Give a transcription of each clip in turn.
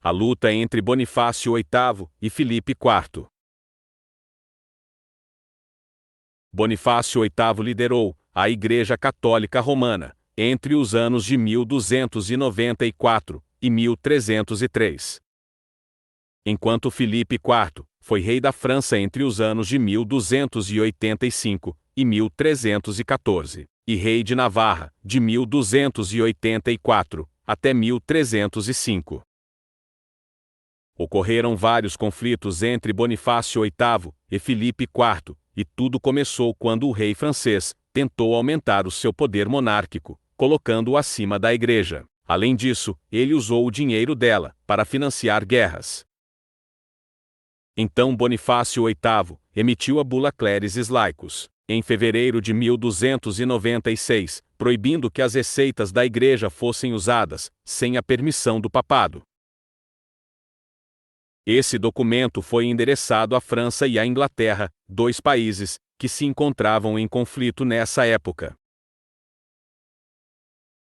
A luta entre Bonifácio VIII e Filipe IV. Bonifácio VIII liderou a Igreja Católica Romana entre os anos de 1294 e 1303. Enquanto Filipe IV foi rei da França entre os anos de 1285 e 1314, e rei de Navarra de 1284 até 1305. Ocorreram vários conflitos entre Bonifácio VIII e Filipe IV, e tudo começou quando o rei francês tentou aumentar o seu poder monárquico, colocando-o acima da Igreja. Além disso, ele usou o dinheiro dela para financiar guerras. Então Bonifácio VIII emitiu a bula Clericis Laicus, em fevereiro de 1296, proibindo que as receitas da Igreja fossem usadas sem a permissão do papado. Esse documento foi endereçado à França e à Inglaterra, dois países que se encontravam em conflito nessa época.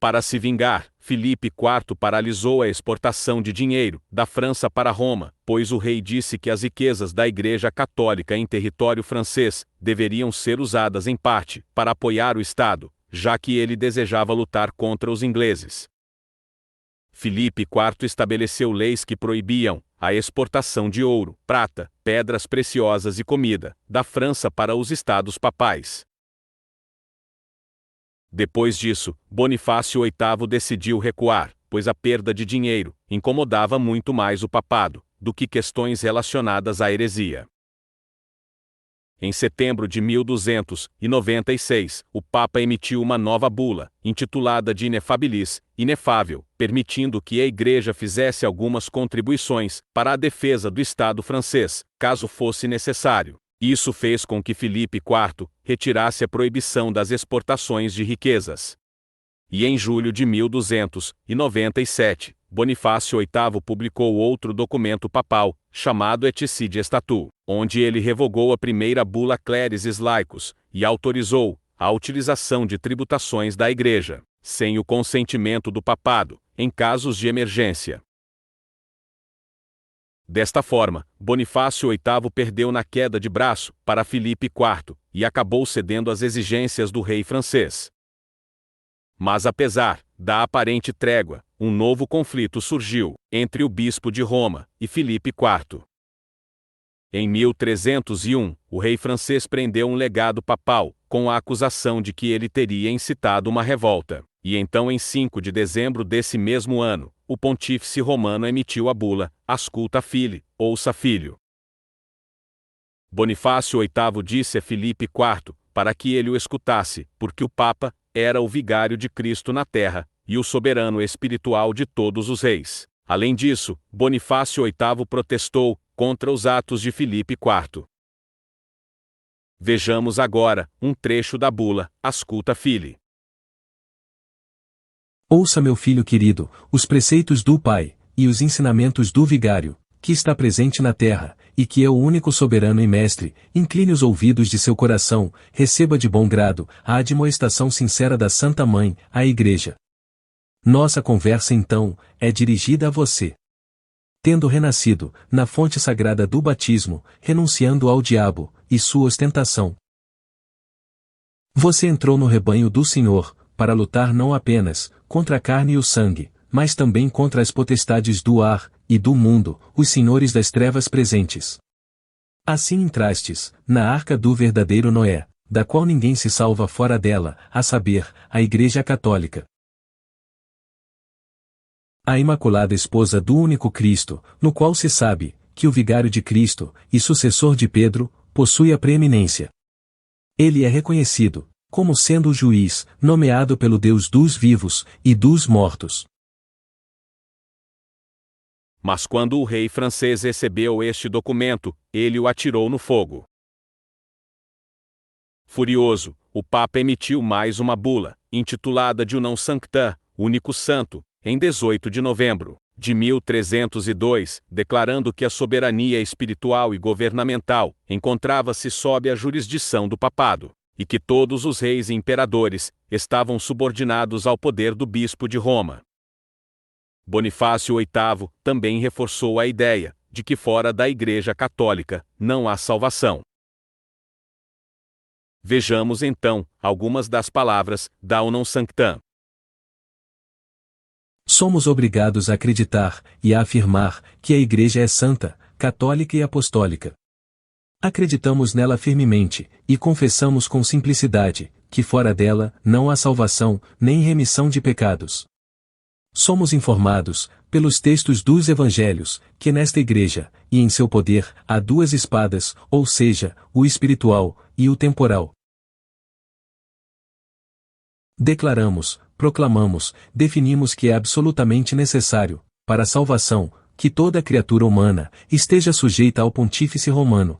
Para se vingar, Filipe IV paralisou a exportação de dinheiro da França para Roma, pois o rei disse que as riquezas da Igreja Católica em território francês deveriam ser usadas em parte para apoiar o Estado, já que ele desejava lutar contra os ingleses. Filipe IV estabeleceu leis que proibiam a exportação de ouro, prata, pedras preciosas e comida da França para os estados papais. Depois disso, Bonifácio VIII decidiu recuar, pois a perda de dinheiro incomodava muito mais o papado do que questões relacionadas à heresia. Em setembro de 1296, o Papa emitiu uma nova bula, intitulada de Inefabilis, inefável, permitindo que a Igreja fizesse algumas contribuições para a defesa do Estado francês, caso fosse necessário. Isso fez com que Filipe IV retirasse a proibição das exportações de riquezas. E em julho de 1297, Bonifácio VIII publicou outro documento papal, chamado Eticide Statu, onde ele revogou a primeira bula Clericis Laicus e autorizou a utilização de tributações da Igreja, sem o consentimento do papado, em casos de emergência. Desta forma, Bonifácio VIII perdeu na queda de braço para Filipe IV e acabou cedendo às exigências do rei francês. Mas apesar da aparente trégua, um novo conflito surgiu entre o bispo de Roma e Filipe IV. Em 1301, o rei francês prendeu um legado papal, com a acusação de que ele teria incitado uma revolta, e então em 5 de dezembro desse mesmo ano, o pontífice romano emitiu a bula Asculta Fili, ouça filho. Bonifácio VIII disse a Filipe IV para que ele o escutasse, porque o Papa era o vigário de Cristo na terra, e o soberano espiritual de todos os reis. Além disso, Bonifácio VIII protestou contra os atos de Filipe IV. Vejamos agora um trecho da bula Asculta Fili. Ouça, meu filho querido, os preceitos do Pai, e os ensinamentos do Vigário, que está presente na terra, e que é o único soberano e mestre. Incline os ouvidos de seu coração, receba de bom grado a admoestação sincera da Santa Mãe, a Igreja. Nossa conversa então é dirigida a você. Tendo renascido, na fonte sagrada do batismo, renunciando ao diabo e sua ostentação, você entrou no rebanho do Senhor, para lutar não apenas contra a carne e o sangue, mas também contra as potestades do ar e do mundo, os senhores das trevas presentes. Assim entrastes na arca do verdadeiro Noé, da qual ninguém se salva fora dela, a saber, a Igreja Católica, a Imaculada Esposa do único Cristo, no qual se sabe que o vigário de Cristo e sucessor de Pedro possui a preeminência. Ele é reconhecido como sendo o juiz, nomeado pelo Deus dos vivos e dos mortos. Mas quando o rei francês recebeu este documento, ele o atirou no fogo. Furioso, o Papa emitiu mais uma bula, intitulada de Unam Sancta, Único Santo, em 18 de novembro de 1302, declarando que a soberania espiritual e governamental encontrava-se sob a jurisdição do papado, e que todos os reis e imperadores estavam subordinados ao poder do bispo de Roma. Bonifácio VIII também reforçou a ideia de que fora da Igreja Católica não há salvação. Vejamos então algumas das palavras da Unam Sanctam. Somos obrigados a acreditar e a afirmar que a Igreja é santa, católica e apostólica. Acreditamos nela firmemente, e confessamos com simplicidade, que fora dela não há salvação, nem remissão de pecados. Somos informados, pelos textos dos Evangelhos, que nesta Igreja, e em seu poder, há duas espadas, ou seja, o espiritual e o temporal. Declaramos, proclamamos, definimos que é absolutamente necessário, para a salvação, que toda criatura humana esteja sujeita ao Pontífice Romano.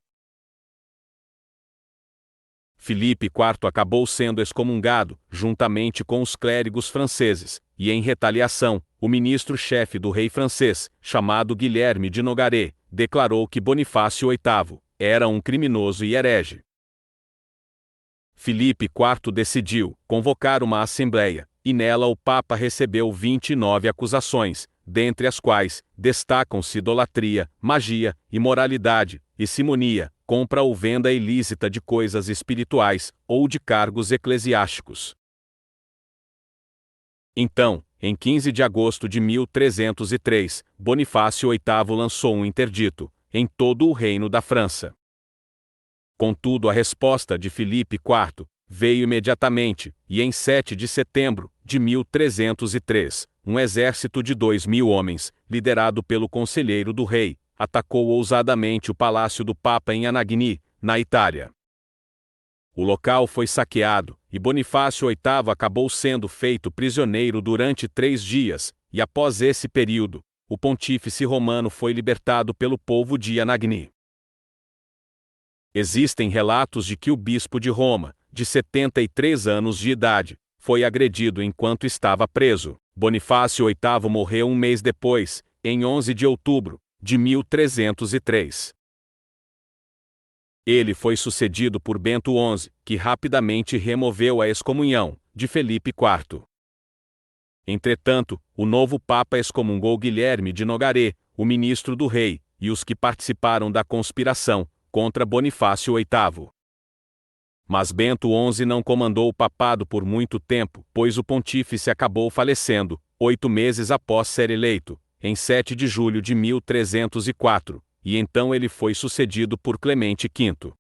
Filipe IV acabou sendo excomungado, juntamente com os clérigos franceses, e em retaliação, o ministro-chefe do rei francês, chamado Guilherme de Nogaret, declarou que Bonifácio VIII era um criminoso e herege. Filipe IV decidiu convocar uma assembleia, e nela o Papa recebeu 29 acusações, dentre as quais destacam-se idolatria, magia, imoralidade e simonia, compra ou venda ilícita de coisas espirituais ou de cargos eclesiásticos. Então, em 15 de agosto de 1303, Bonifácio VIII lançou um interdito em todo o reino da França. Contudo, a resposta de Filipe IV veio imediatamente, e em 7 de setembro de 1303, um exército de 2.000 homens, liderado pelo conselheiro do rei, atacou ousadamente o palácio do Papa em Anagni, na Itália. O local foi saqueado, e Bonifácio VIII acabou sendo feito prisioneiro durante 3 dias, e após esse período, o pontífice romano foi libertado pelo povo de Anagni. Existem relatos de que o bispo de Roma, de 73 anos de idade, foi agredido enquanto estava preso. Bonifácio VIII morreu um mês depois, em 11 de outubro de 1303. Ele foi sucedido por Bento XI, que rapidamente removeu a excomunhão de Felipe IV. Entretanto, o novo Papa excomungou Guilherme de Nogaret, o ministro do rei, e os que participaram da conspiração contra Bonifácio VIII. Mas Bento XI não comandou o papado por muito tempo, pois o pontífice acabou falecendo, 8 meses após ser eleito, em 7 de julho de 1304, e então ele foi sucedido por Clemente V.